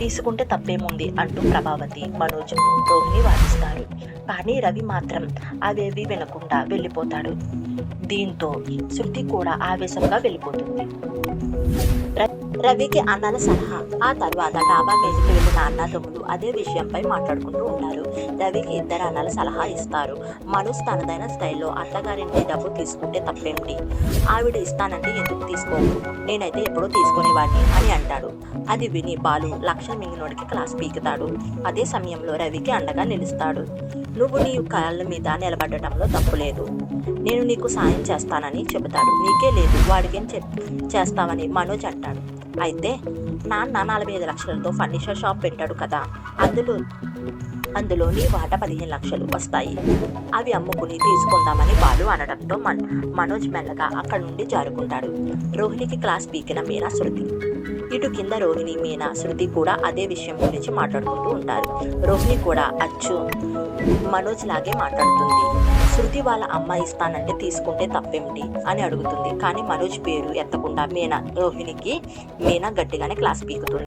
తీసుకుంటే తప్పేముంది అంటూ ప్రభావతి, మనోజ్, రోహిణి వాదిస్తారు. కానీ రవి మాత్రం అవేవి వినకుండా వెళ్ళిపోతాడు. దీంతో శృతి కూడా ఆవేశంగా వెళ్ళిపోతుంది. రవికి అన్నల సలహా. ఆ తర్వాత డాబా మీదకి వెళ్ళిన అన్నదమ్ములు అదే విషయంపై మాట్లాడుకుంటూ ఉంటారు. రవికి ఇద్దరు అన్నలు సలహా ఇస్తారు. మనోజ్ తనదైన స్టైల్లో అత్తగారింటి డబ్బు తీసుకుంటే తప్పేమిటి, ఆవిడ ఇస్తానంటే ఎందుకు తీసుకోవు, నేనైతే ఎప్పుడూ తీసుకునేవాడిని అని అంటాడు. అది విని బాలు లక్షలు మింగినోడికి క్లాస్ పీకుతాడు. అదే సమయంలో రవికి అండగా నిలుస్తాడు. నువ్వు నీ కాళ్ళ మీద నిలబడటంలో తప్పు లేదు, నేను నీకు సాయం చేస్తానని చెబుతాడు. నీకే లేదు, వాడికేం చేస్తావని మనోజ్ అంటాడు. అయితే నాన్న 45 లక్షలతో ఫర్నిచర్ షాప్ పెట్టాడు కదా, అందులో నీ వాటా 15 లక్షలు వస్తాయి, అవి అమ్ముకుని తీసుకుందామని బాలు అనడంతో మనోజ్ మెల్లగా అక్కడి నుండి జారుకుంటాడు. రోహిణికి క్లాస్ పీకిన మీనా, శృతి. ఇటు కింద రోహిణి, మీనా, శృతి కూడా అదే విషయం గురించి మాట్లాడుకుంటూ ఉంటారు. రోహిణి కూడా అచ్చు మనోజ్ లాగే మాట్లాడుతుంది. శృతి వాళ్ళ అమ్మ ఇస్తానంటే తీసుకుంటే తప్పేమిటి అని అడుగుతుంది. కానీ మనోజ్ పేరు ఎత్తకుండా రోహిణికి మీనా గట్టిగానే క్లాస్ పీకుతుంది.